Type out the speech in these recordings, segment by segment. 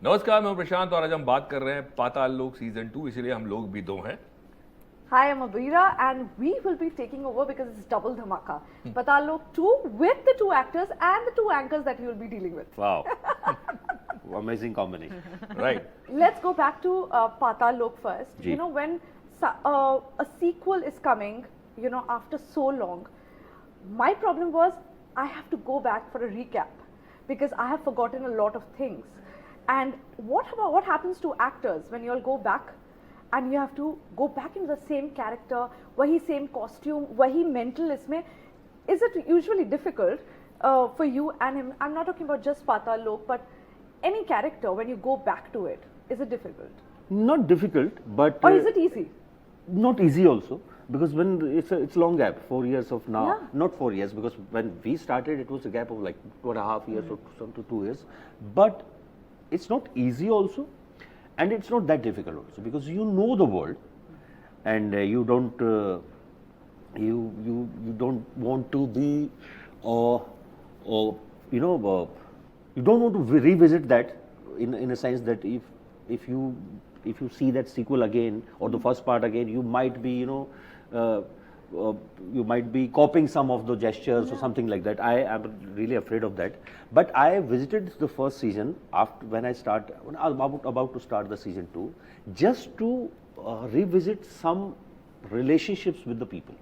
नमस्कार, मैं प्रशांत और आज हम बात कर रहे हैं पाताल लोक सीजन 2, इसलिए हम लोग भी दो हैं। Hi, I'm Abira and we will be taking over because it's double dhamaka. Patal Lok 2 with the two actors and the two anchors that we will be dealing with. Wow. Amazing combination. Right. Let's go back to Patal Lok first. Ji. You know, when a sequel is coming, you know, after so long, my problem was I have to go back for a recap because I have forgotten a lot of things. And what happens to actors when you all go back and you have to go back into the same character, wahi same costume, wahi mental isme? Is it usually difficult for you and him? I'm not talking about just Patal Lok, but any character when you go back to it, is it difficult? Not difficult, but Or is it easy? not easy also, because when it's a long gap, 4 years of now, Yeah. not 4 years, because when we started it was a gap of like 2.5 years or some to 2 years, but it's not easy also, and it's not that difficult also, because you know the world, and you don't you don't want to be you know you don't want to revisit that in a sense that if you see that sequel again or the first part again, you might be you might be copying some of the gestures or something like that. I am really afraid of that. But I visited the first season after when I was about to start the season 2, just to revisit some relationships with the people,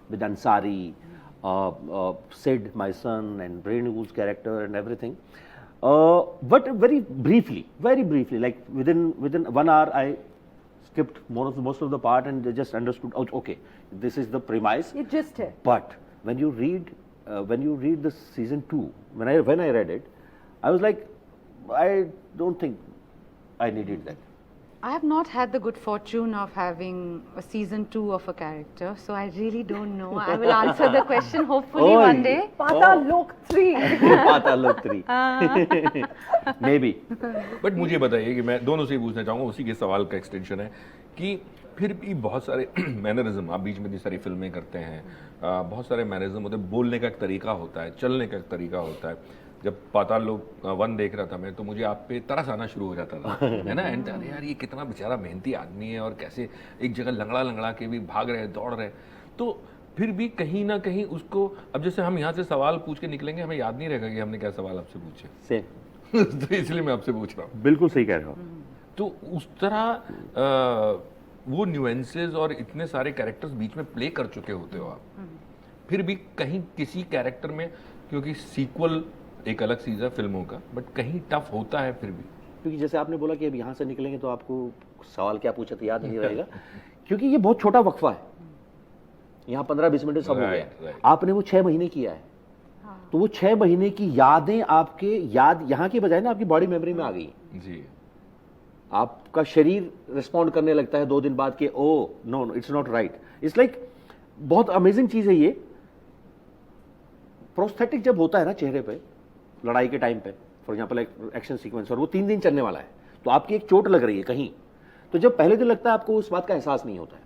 with Ansari, Sid, my son, and Renu's character and everything. But very briefly, like within 1 hour, I skipped most of the part and just understood. Oh, okay, this is the premise. It just hai. But when you read the season 2, when I read it, I was like, I don't think I needed that. I have not had the good fortune of having a season 2 of a character, so I really don't know. I will answer the question hopefully Oh, one day. Patal Lok 3. Patal Lok 3. Maybe. But मुझे बताइए कि मैं दोनों से ही पूछना चाहूँगा, उसी के सवाल का एक्सटेंशन है कि फिर भी बहुत सारे मैनरिज्म, आप बीच में इतनी सारी फिल्में करते हैं, बहुत सारे मैनरिज्म होते हैं, बोलने का एक तरीका होता है, चलने का एक तरीका होता है। जब पाताल लोक 1 देख रहा था मैं, तो मुझे आप पे तरस आना शुरू हो जाता था, है ना? एंड अरे यार, ये कितना बेचारा मेहनती आदमी है और कैसे एक जगह लंगड़ा के भी भाग रहे हैं, दौड़ रहे हैं। तो फिर भी कहीं ना कहीं उसको, अब जैसे हम यहाँ से सवाल पूछ के निकलेंगे, हमें याद नहीं रहेगा कि हमने क्या सवाल आपसे पूछे। सेम। तो इसलिए मैं आपसे पूछ रहा हूँ। बिल्कुल सही कह रहे हो। तो उस तरह वो न्यूएंसेस और इतने सारे कैरेक्टर्स बीच में प्ले कर चुके होते हो आप, फिर भी कहीं किसी कैरेक्टर में, क्योंकि सीक्वल एक अलग चीज है फिल्मों का, बट कहीं टफ होता है फिर भी। क्योंकि जैसे आपने बोला कि अब यहाँ से निकलेंगे तो आपको सवाल क्या पूछा था याद नहीं रहेगा, क्योंकि ये बहुत छोटा वक्फा है, यहाँ 15-20 मिनट सब हो गया। right. आपने वो 6 महीने किया है, तो वो 6 महीने की यादें आपके यहाँ की बजाय ना आपकी बॉडी मेमोरी में आ गई जी। आपका शरीर रिस्पॉन्ड करने लगता है 2 दिन बाद के, oh no it's not right. It's like बहुत अमेजिंग चीज है ये। प्रोस्थेटिक जब होता है ना चेहरे पे लड़ाई के टाइम पे, फॉर एग्जाम्पल एक एक्शन सीक्वेंस और वो 3 दिन चलने वाला है, तो आपकी एक चोट लग रही है कहीं, तो जब पहले दिन लगता है आपको उस बात का एहसास नहीं होता है।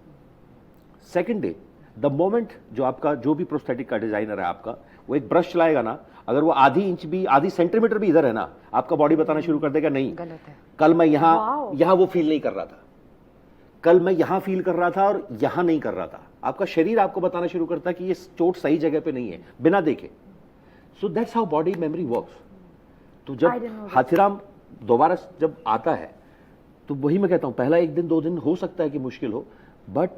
सेकंड डे द मोमेंट जो आपका जो भी प्रोस्थेटिक का डिजाइनर है आपका, वो एक ब्रश चलाएगा ना, अगर वो आधी सेंटीमीटर भी इधर है ना, आपका बॉडी बताना शुरू कर देगा नहीं गलत है। कल मैं यहाँ वो फील नहीं कर रहा था, कल मैं यहाँ फील कर रहा था और यहाँ नहीं कर रहा था। आपका शरीर आपको बताना शुरू करता है कि ये चोट सही जगह पे नहीं है बिना देखे। So that's how body memory works. तो जब हाथीराम दोबारा जब आता है, तो वही मैं कहता हूं, पहला 1 दिन 2 दिन हो सकता है कि मुश्किल हो, but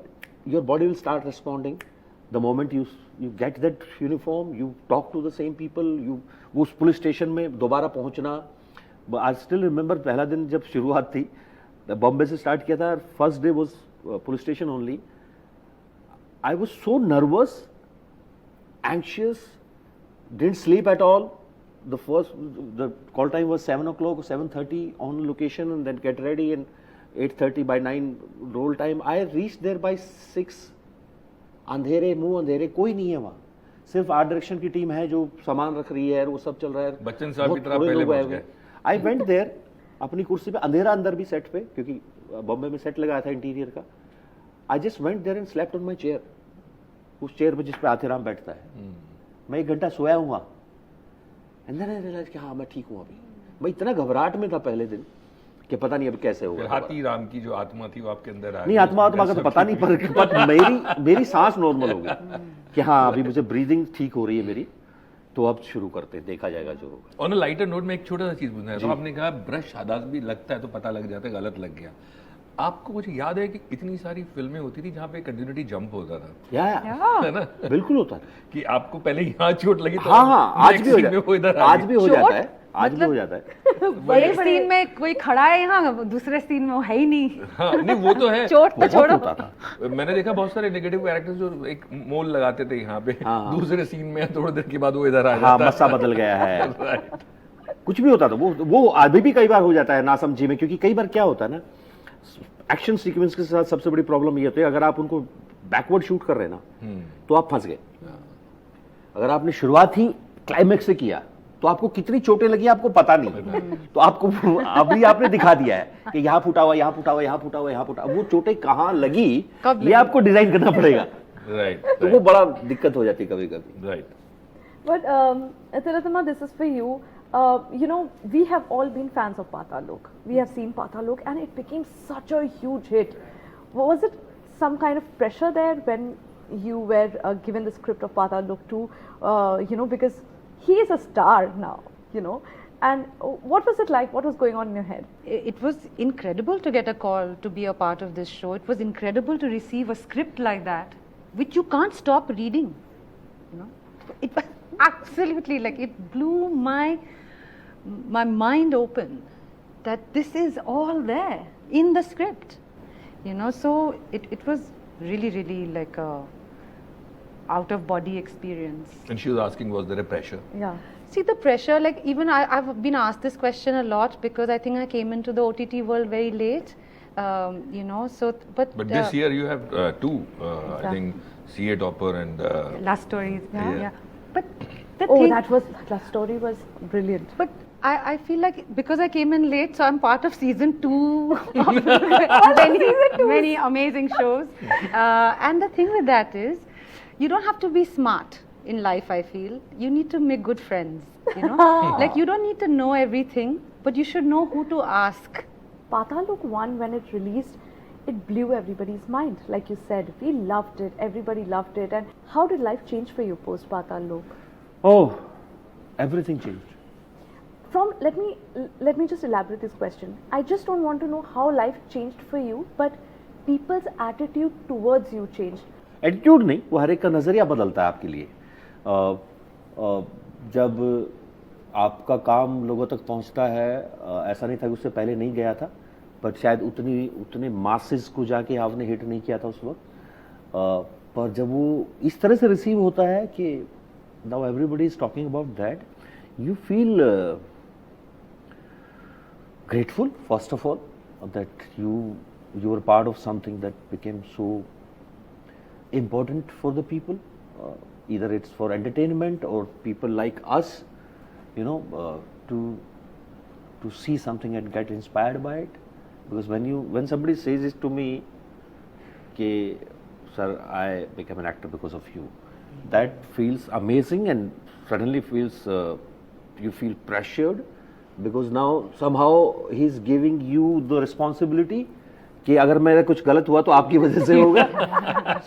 your body will start responding the moment you get that uniform, you talk to the same people, you उस पुलिस स्टेशन में दोबारा पहुंचना। आई स्टिल रिमेंबर पहला दिन जब शुरुआत थी, बॉम्बे से स्टार्ट किया था, first day was police station only. I was so nervous, anxious, didn't sleep at all. The call time was 7 o'clock or 7:30 on location, and then get ready, and 8:30 by 9 roll time. I reached there by 6. अंधेरे मुंह अंधेरे, कोई नहीं है वहाँ, सिर्फ art direction की team है जो सामान रख रही है, वो सब चल रहा है। बच्चन साहब की तरह पहले पहुंच गए। आई वेंट देयर अपनी कुर्सी पे, अंधेरा अंदर भी सेट पे, क्योंकि बॉम्बे में सेट लगाया था इंटीरियर का। I just went there and slept on my chair, उस चेयर पे जिस पे आतिराम बैठता है। मैं 1 घंटा सोया हूँ वहाँ, एंड देन आई रियलाइज कि हाँ मैं ठीक हूँ अभी। मैं इतना घबराहट में था पहले दिन कि पता नहीं अब कैसे फिर होगा। हाथी राम की जो आत्मा थी वो आपके अंदर आ नहीं, आत्मा का तो पता नहीं, पर मेरी सांस नॉर्मल हो गई कि हाँ अभी मुझे ब्रीदिंग ठीक हो रही है मेरी, तो अब शुरू करते हैं, देखा जाएगा जो होगा। ऑन अ लाइटर नोट में एक छोटा सा चीज पूछना है, तो आपने कहा ब्रश शादाब भी लगता है तो पता लग जाता है गलत लग गया। आपको कुछ याद है कि इतनी सारी फिल्में होती थी जहाँ पे कंटिन्यूटी जंप होता था, या है ना, बिल्कुल होता है। कि आपको पहले यहाँ चोट लगी तो हाँ, आज भी हो next scene में वो इधर जाता आ है, आज गई। भी हो जाता है, आज भी हो जाता है। बड़े सीन में कोई खड़ा है यहाँ, दूसरे सीन में वो है ही नहीं। हाँ नहीं वो तो है। चोट तो बहुत छोड़ो। होता था। मैंने देखा बहुत सारे नेगेटिव कैरेक्टर्स जो एक मोल लगाते थे यहाँ पे, हाँ। दूसरे सीन में थोड़ी देर के बाद वो इधर आ हाँ, जाता मस्सा बदल गया है, Right. कुछ भी होता था। वो अभी भी कई बार हो जाता है नासमझी में, क्योंकि कई बार क्या होता है ना, एक्शन सीक्वेंस के साथ सबसे बड़ी प्रॉब्लम ये होती है, अगर आप उनको बैकवर्ड शूट कर रहे हैं ना तो आप फंस गए। अगर आपने शुरुआत ही क्लाइमेक्स से किया तो आपको कितनी चोटें लगी आपको पता नहीं, तो आपको अभी आपने दिखा दिया है कि यहाँ फूटा हुआ, यहाँ फूटा हुआ, यहाँ फूटा हुआ, यहाँ फूटा, वो चोटें कहाँ लगी कब ये लगी? आपको डिजाइन करना पड़ेगा। Right, तो वो बड़ा दिक्कत हो जाती है कभी कभी। right. But Tilottama, this is for you. You know, we have all been fans of Patalok. We have seen Patalok, and it became such a huge hit. Was it some kind of pressure there when you were given the script of Patalok 2? You know, because he is a star now. You know, and what was it like? What was going on in your head? It was incredible to get a call to be a part of this show. It was incredible to receive a script like that, which you can't stop reading. You know, it was absolutely like it blew my mind open that this is all there in the script. You know, so it was really like a out of body experience. And she was asking, was there a pressure? Yeah. See the pressure, like even I've been asked this question a lot because I think I came into the OTT world very late, you know, so, but This year you have two, I think, CA Topper and... last stories, yeah. But the Oh, thing, that story was brilliant. but I feel like because I came in late, so I'm part of season 2 of many amazing shows. And the thing with that is, you don't have to be smart in life, I feel. You need to make good friends, you know. Like you don't need to know everything, but you should know who to ask. Patalok 1, when it released, it blew everybody's mind. Like you said, we loved it, everybody loved it. And how did life change for you post Patalok? Oh, everything changed. Let me just elaborate this question. I just don't want to know how life changed for you, but people's attitude towards you changed. Attitude नहीं, वो हर एक का नज़रिया बदलता है आपके लिए। जब आपका काम लोगों तक पहुंचता है, ऐसा नहीं था कि उससे पहले नहीं गया था, बट शायद उतने मासेस को जाके आपने हिट नहीं किया था उस वक्त, पर जब वो इस तरह से रिसीव होता है कि now everybody is talking about that, you feel grateful first of all that you were part of something that became so important for the people, either it's for entertainment or people like us, you know, to see something and get inspired by it. Because when somebody says it to me ke sir I became an actor because of you, that feels amazing and suddenly feels you feel pressured, because now somehow he's giving you the responsibility कि अगर मेरा कुछ गलत हुआ तो आपकी वजह से होगा.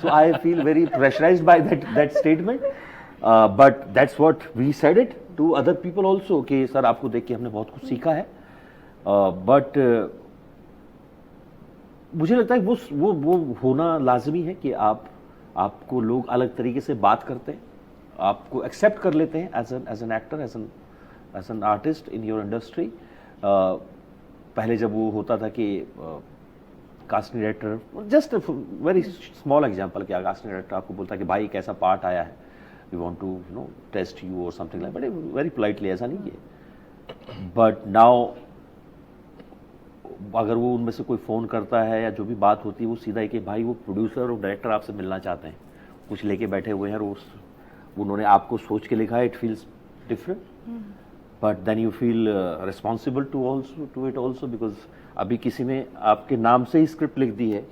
So I feel very pressurized by that statement, but that's what we said it to other people also कि सर आपको देख के हमने बहुत कुछ सीखा है, but मुझे लगता है वो होना लाजमी है कि आपको लोग अलग तरीके से बात करते हैं, आपको एक्सेप्ट कर लेते हैं as an actor, as an artist in your industry. पहले जब वो होता था कि casting director, just very small example, कि कास्टिंग डायरेक्टर आपको बोलता है कि भाई कैसा पार्ट आया है, we want to test you or something like, but very politely, ऐसा नहीं है. बट नाउ अगर वो उनमें से कोई फ़ोन करता है या जो भी बात होती है, वो सीधा ही कि भाई वो प्रोड्यूसर और डायरेक्टर आपसे मिलना चाहते हैं, कुछ लेके बैठे हुए हैं, और उन्होंने आपको सोच के लिखा है, it feels different, but then you feel responsible to it also, because अभी किसी ने आपके नाम से ही स्क्रिप्ट लिख दी है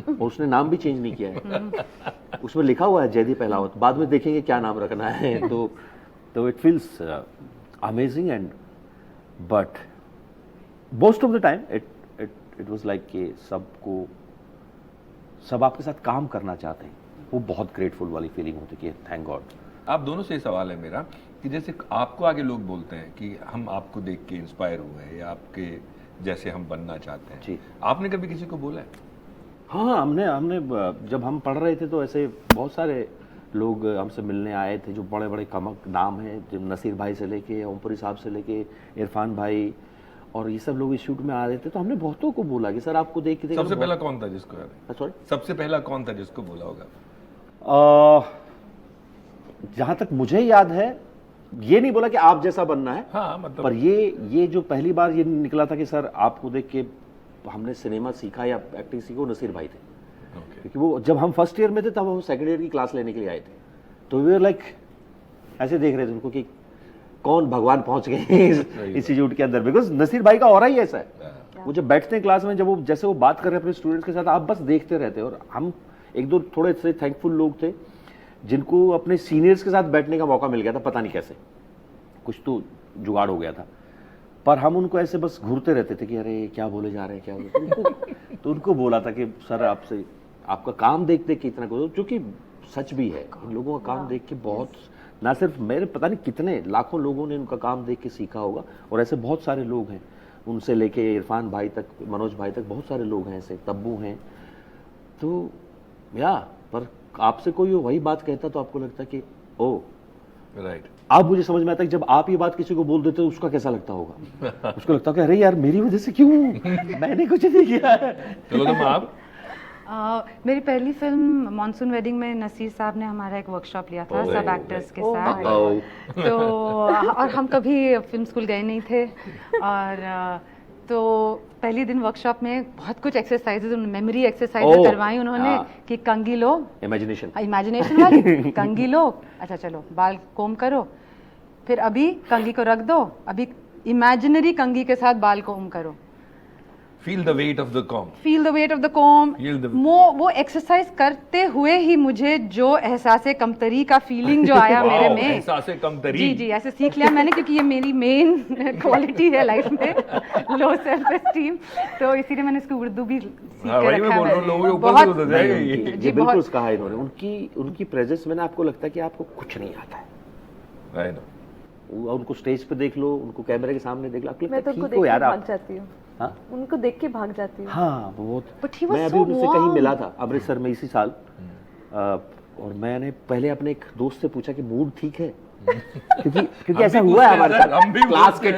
और उसने नाम भी चेंज नहीं किया है, उसमें लिखा हुआ है जयदीप अहलावत, बाद में देखेंगे क्या नाम रखना है. तो it feels amazing. And but most of the time it was like कि सब आपके साथ काम करना चाहते हैं, वो बहुत ग्रेटफुल वाली फीलिंग होती है कि थैंक गॉड। आप दोनों से सवाल है मेरा कि जैसे आपको आगे लोग बोलते हैं कि हम आपको देख के इंस्पायर हुए हैं या आपके जैसे हम बनना चाहते हैं जी। आपने कभी किसी को बोला है? हाँ, हमने जब हम पढ़ रहे थे तो ऐसे बहुत सारे लोग हमसे मिलने आए थे जो बड़े बड़े कमक नाम हैं, जो नसीर भाई से लेके ओमपुरी साहब से लेके इरफान भाई, और ये सब लोग इस शूट में आ रहे थे। तो हमने बहुतों को बोला कि सर आपको देख के सबसे पहला कौन था जिसको याद है? सॉरी, सबसे पहला कौन था जिसको बोला होगा? जहां तक मुझे याद है ये नहीं बोला कि आप जैसा बनना है, हाँ मतलब पर ये जो पहली बार ये निकला था कि सर आपको देख के हमने सिनेमा सीखा या एक्टिंग सीखी, वो नसीर भाई थे। ओके। क्योंकि वो जब हम फर्स्ट ईयर में थे तब वो सेकंड ईयर की क्लास लेने के लिए आए थे, तो वी वर लाइक ऐसे देख रहे थे उनको कि कौन भगवान पहुंच गए इस इंस्टीट्यूट के अंदर, बिकॉज नसीर भाई का ऑरा ही ऐसा है। वो जब बैठते हैं क्लास में, जब वो जैसे वो बात कर रहे हैं अपने स्टूडेंट्स के साथ, आप बस देखते रहते हैं। और हम एक दो थोड़े से थैंकफुल लोग थे जिनको अपने सीनियर्स के साथ बैठने का मौका मिल गया था, पता नहीं कैसे, कुछ तो जुगाड़ हो गया था। पर हम उनको ऐसे बस घूरते रहते थे कि अरे क्या बोले जा रहे हैं, क्या बोले। तो उनको बोला था कि सर आपसे आपका काम देख देख के इतना करो, जो कि सच भी है। इन लोगों का काम देख के बहुत, ना सिर्फ मेरे, पता नहीं कितने लाखों लोगों ने उनका काम देख के सीखा होगा। और ऐसे बहुत सारे लोग हैं, उनसे लेके इरफान भाई तक, मनोज भाई तक, बहुत सारे लोग हैं ऐसे, तब्बू हैं। तो या पर आपसे कोई वही बात कहता तो आपको लगता कि ओ राइट। अब मुझे समझ में आता है कि जब आप ये बात किसी को बोल देते हो उसका कैसा लगता होगा। उसको लगता है कि अरे यार मेरी वजह से क्यों, मैंने कुछ नहीं किया। चलो तो आप मेरी पहली फिल्म मॉनसून वेडिंग में नसीर साहब ने हमारा एक वर्कशॉप लिया था सब एक्टर्स के साथ। तो और हम कभी फिल्म स्कूल गए नहीं थे, और तो पहली दिन वर्कशॉप में बहुत कुछ एक्सरसाइजेज, मेमोरी एक्सरसाइजेज करवाई उन्होंने कि कंघी लो, इमेजिनेशन वाली कंघी लो, अच्छा चलो बाल कोम करो, फिर अभी कंघी को रख दो, अभी इमेजिनरी कंघी के साथ बाल कोम करो, feel the weight of the com, feel the weight of the com. वो एक्सरसाइज करते हुए ही मुझे जो एहसास कमतरी का फीलिंग जो आया मेरे में, एहसास कमतरी, जी जी ऐसे सीख लिया मैंने, क्योंकि ये मेरी मेन क्वालिटी है लाइफ में, लो सेल्फ एस्टीम। तो इसीलिए मैंने इसको उर्दू भी सीख के रखा है। बहुत जी बिल्कुल कहा इन्होंने, उनकी प्रेजेंस में ना आपको लगता है कि आपको कुछ नहीं आता है। उनको स्टेज पे देख लो, उनको कैमरे के सामने देख लो, आपको लगता है ठीक हो यार, आप जाती हूँ। हाँ? उनको देख के भाग जाती हूँ। हाँ बहुत। मैं अभी उनसे कहीं मिला था अमृतसर में इसी साल, और मैंने पहले अपने एक दोस्त से पूछा कि मूड ठीक है, क्योंकि ऐसा हुआ है हमारे साथ क्लास के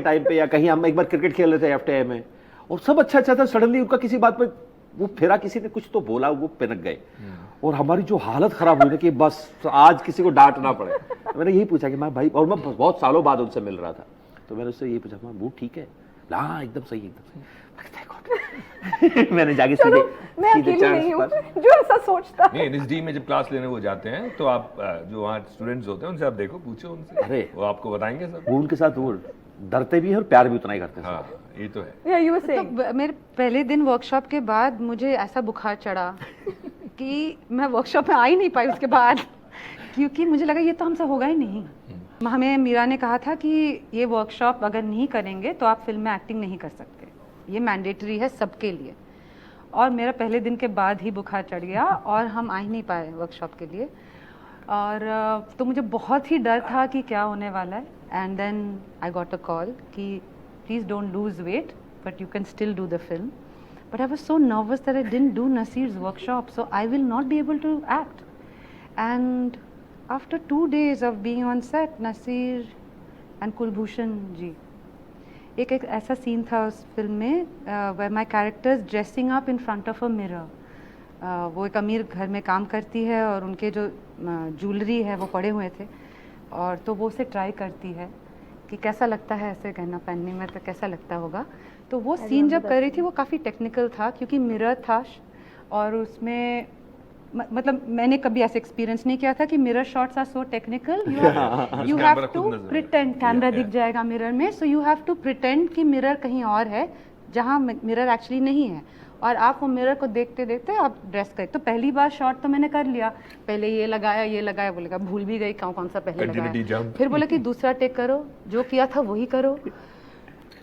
टाइम पे या कहीं हम एक बार क्रिकेट खेल रहे थे एफटीआई में, और सब अच्छा था, सडनली उनका किसी बात पे वो फिरा, किसी ने कुछ तो बोला, वो पिनक गए, और हमारी जो हालत खराब हुई ना कि बस आज किसी को डांटना पड़े। मैंने यही पूछा कि मैं भाई, और मैं बहुत सालों बाद उनसे मिल रहा था, तो मैंने उससे यही पूछा मूड ठीक है? हाँ एकदम सही, एकदम सही। मैंने जाके सीधे मैं अकेली नहीं हूँ जो ऐसा सोचता। नहीं, एनएसडी में जब क्लास लेने वो जाते हैं तो आप जो वहाँ स्टूडेंट्स होते हैं उनसे आप देखो, पूछो उनसे, अरे वो आपको बताएंगे सब। वो उनके साथ वो डरते भी हैं और प्यार भी उतना ही करते हैं। हाँ ये तो है। Yeah, you were saying. तो मेरे पहले दिन वर्कशॉप के बाद मुझे ऐसा बुखार चढ़ा कि मैं वर्कशॉप में आ ही नहीं पाई उसके बाद, क्योंकि मुझे लगा ये तो हमसे होगा ही नहीं। हमें मीरा ने कहा था कि ये वर्कशॉप अगर नहीं करेंगे तो आप फिल्म में एक्टिंग नहीं कर सकते, ये मैंडेटरी है सबके लिए। और मेरा पहले दिन के बाद ही बुखार चढ़ गया और हम आ ही नहीं पाए वर्कशॉप के लिए, और तो मुझे बहुत ही डर था कि क्या होने वाला है। And then I got a call कि please don't lose weight but you can still do the film. But I was so nervous that I didn't do Naseer's workshop, so I will not be able to act. And after 2 days of being on set, Nasir and Kulbhushan जी, एक ऐसा scene था उस film में where my character is dressing up in front of a mirror. वो एक अमीर घर में काम करती है और उनके जो ज्वेलरी है वो पड़े हुए थे, और तो वो उसे ट्राई करती है कि कैसा लगता है ऐसे गहना पहनने में, तो कैसा लगता होगा। तो वो सीन जब कर रही थी वो काफ़ी टेक्निकल था, क्योंकि मिरर था और उसमें मतलब मैंने कभी ऐसे एक्सपीरियंस नहीं किया था कि mirror shots are so technical, you have to pretend, camera दिख जाएगा मिरर में, so you have to pretend कि मिरर कहीं और है जहाँ मिरर एक्चुअली नहीं है, और आप वो मिरर को देखते देखते आप ड्रेस करें। तो पहली बार शॉट तो मैंने कर लिया, पहले ये लगाया वो लगा, भूल भी गई कौन सा पहले लगाया। फिर बोला कि दूसरा टेक करो, जो किया था वही करो।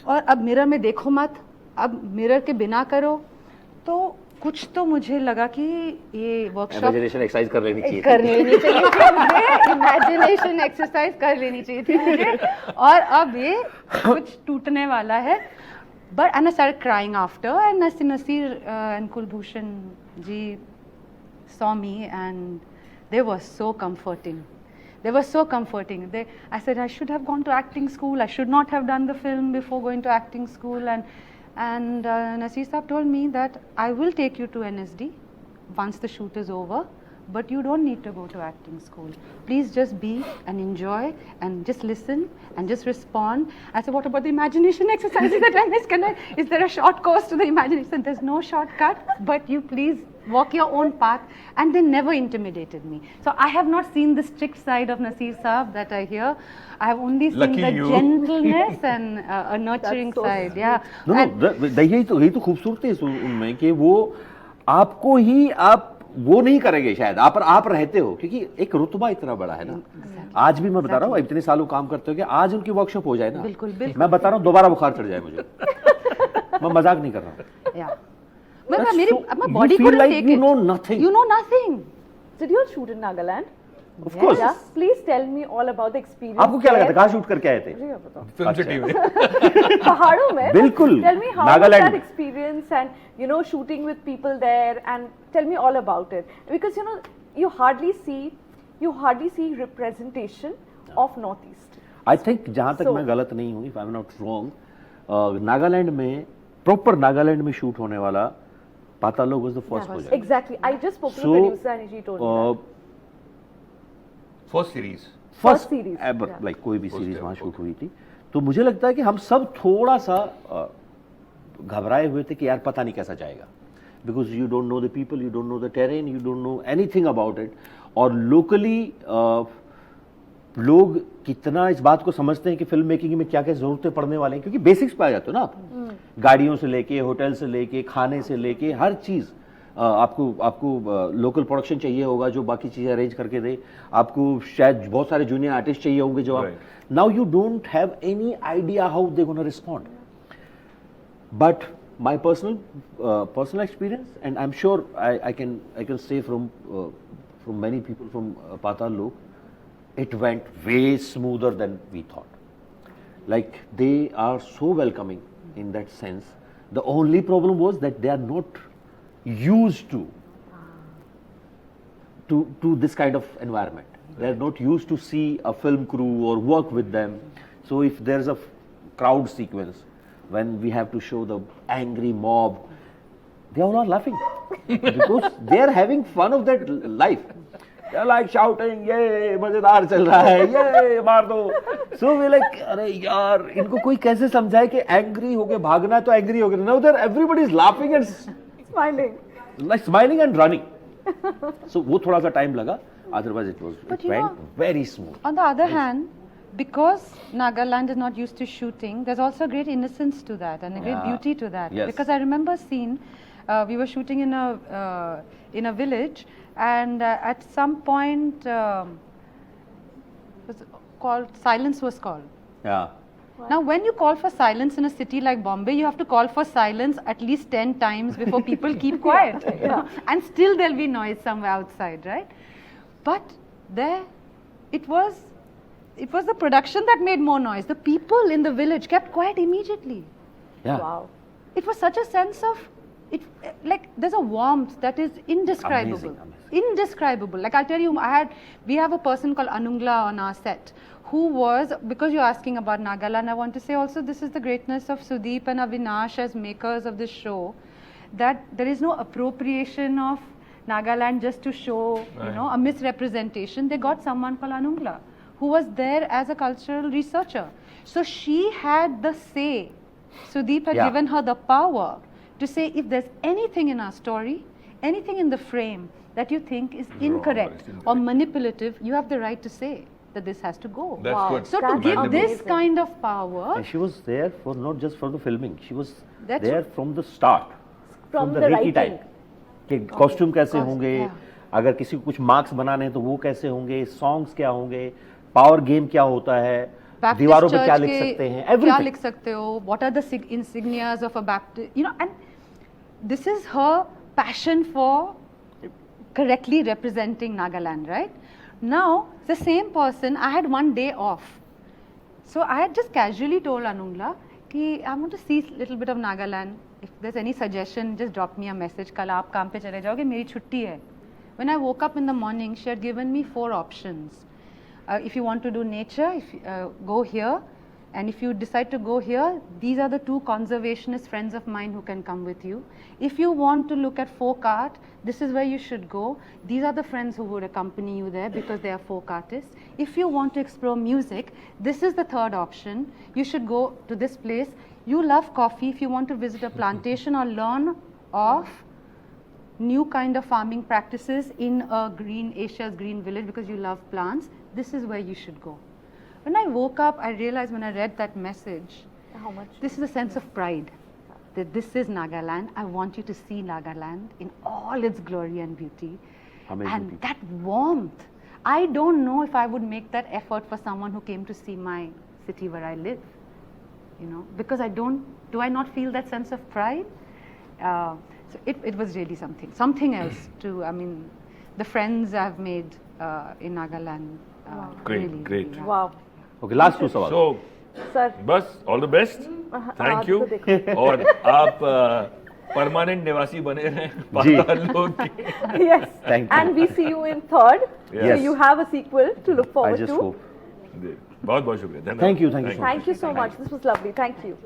और अब मिरर में देखो मत, अब मिरर के बिना करो। तो कुछ तो मुझे लगा कि ये वर्कशॉप इमेजिनेशन एक्सरसाइज कर लेनी चाहिए कर लेनी चाहिए थी मुझे, इमेजिनेशन एक्सरसाइज कर लेनी चाहिए थी मुझे, और अब ये कुछ टूटने वाला है। But and I started crying after, and Nasir and Kulbhushan ji saw me, and they were so comforting. They were so comforting. I said I should have gone to acting school. I should not have done the film before going to acting school. And Nasir Saab told me that I will take you to NSD once the shoot is over. But you don't need to go to acting school. Please just be and enjoy and just listen and just respond. I said, what about the imagination exercises that I missed? Is there a short course to the imagination? There's no shortcut, but you please walk your own path. And they never intimidated me. So I have not seen the strict side of Nasir Saab that I hear. I have only seen Lucky the you. gentleness and a nurturing That's so side. sweet. Yeah. No यही तो खूबसूरती है उनमें कि वो आपको ही आप वो नहीं करेंगे शायद आप रहते हो, क्योंकि एक रुतबा इतना बड़ा है ना। आज भी मैं बता रहा हूँ, इतने सालों काम करते हो कि आज उनकी वर्कशॉप हो जाए ना, बिल्कुल, बिल्कुल। मैं बता रहा हूँ दोबारा बुखार चढ़ जाए मुझे। मैं मजाक नहीं कर रहा हूँ। Yeah. But That's मेरी so- my you body feel couldn't like take you it. know nothing. You know nothing. Did you all shoot in Nagaland? Of course. Yeah. Please tell me all about the experience. आपको क्या लगा था, there. कहाँ shoot करके आए थे? मुझे क्या पता। फिल्म अच्छा। सिटी में पहाड़ों में। बिल्कुल, Tell me how Nagaland was that में। experience and shooting with people there, and tell me all about it, because you hardly see representation of Northeast. I think जहां तक So- मैं गलत नहीं हूँ, if I am not wrong, Nagaland में proper Nagaland में shoot होने वाला Paatal Lok was the first project. Exactly. I just spoke to the So, producer and she told me that. First series First series, ever yeah. Like कोई भी First series ever, वहां shoot हुई थी। तो मुझे लगता है कि हम सब थोड़ा सा घबराए हुए थे कि यार पता नहीं कैसा जाएगा, because you don't know the people, you don't know the terrain, you don't know anything about it. और लोकली लोग कितना इस बात को समझते हैं कि फिल्म मेकिंग में क्या क्या जरूरतें पड़ने वाले हैं, क्योंकि बेसिक्स पे आ जाते हो ना आप, गाड़ियों से लेके, होटल से लेके, खाने से लेके, हर चीज आपको लोकल प्रोडक्शन चाहिए होगा जो बाकी चीजें अरेंज करके दे, आपको शायद बहुत सारे जूनियर आर्टिस्ट चाहिए होंगे जो आप, now you don't have any idea how they gonna respond. But my personal experience, and I'm sure I can say from many people from Patal Lok, it went way smoother than we thought. Like they are so welcoming in that sense. The only problem was that they are not used to this kind of environment. They are not used to see a film crew or work with them. So if there's a crowd sequence when we have to show the angry mob, they all are laughing because they are having fun of that life. They are like shouting, "ये मजेदार चल रहा है, ये मार दो." So we like, अरे यार इनको कोई कैसे समझाए कि एंग्री होके भागना तो एंग्री होके, now there everybody is laughing and Smiling. like smiling and running. So वो थोड़ा सा टाइम लगा, otherwise it But you went know- very smooth. On the other hand, because Nagaland is not used to shooting, there's also great innocence to that and a great Yeah. beauty to that. Yes. Because I remember a scene, we were shooting in a village, and at some point, silence was called. Yeah. Now, when you call for silence in a city like Bombay, you have to call for silence at least 10 times before people keep quiet. And still there'll be noise somewhere outside, right? But there, it was the production that made more noise. The people in the village kept quiet immediately. Yeah. Wow. It was such a sense of, like there's a warmth that is indescribable. Amazing, amazing. Indescribable. Like I'll tell you, we have a person called Anungla on our set, who was, because you're asking about Nagaland, I want to say also this is the greatness of Sudeep and Avinash as makers of this show, that there is no appropriation of Nagaland just to show, a misrepresentation. They got someone called Anungla, who was there as a cultural researcher. So she had the say. Sudeep had Yeah. given her the power to say, if there's anything in our story, anything in the frame that you think is incorrect or manipulative, you have the right to say that this has to go. That's Wow. good. So to That's give Commendable. this kind of power, And she was there for not just for the filming, she was That's there right. from the start, From the the Ricky writing. time. कि costume कैसे Cost- होंगे, yeah. अगर किसी को कुछ marks बनाने हैं तो वो कैसे होंगे, सॉन्ग्स क्या होंगे, पावर गेम क्या होता है, Baptist दीवारों पे church क्या लिख के सकते हैं, क्या everything. लिख सकते हो, what are the insignias of a Baptist, you know, and this is her passion for correctly representing Nagaland, right? Now, the same person, I had one day off. So I had just casually told Anungla कि I want to see little bit of Nagaland. If there's any suggestion, just drop me a message. कल आप काम पे चले जाओगे, मेरी छुट्टी है. When I woke up in the morning, she had given me 4 options. If you want to do nature, go here. And if you decide to go here, these are the 2 conservationist friends of mine who can come with you. If you want to look at folk art, this is where you should go. These are the friends who would accompany you there because they are folk artists. If you want to explore music, this is the 3rd option. You should go to this place. You love coffee. If you want to visit a plantation or learn of new kind of farming practices in a Asia's green village because you love plants, this is where you should go. When I woke up, I realized when I read that message, How much? this is a sense of pride that this is Nagaland. I want you to see Nagaland in all its glory and beauty. Amazing And people. that warmth, I don't know if I would make that effort for someone who came to see my city where I live, you know, because do I not feel that sense of pride? So it was really something else too. I mean, the friends I've made in Nagaland. Great, really, great. really, yeah. Wow. Okay last 2 सवाल. So, Sir. बस all the best, thank you. तो देखो. और आप permanent निवासी बने रहें जी. पाताल लोक के. Yes. Thank you. And we see you in 3rd. So Yes. you have a sequel to look I forward just to. hope. बहुत बहुत शुक्रिया. धन्यवाद. Thank you so much. Thank you so much. This was lovely. Thank you.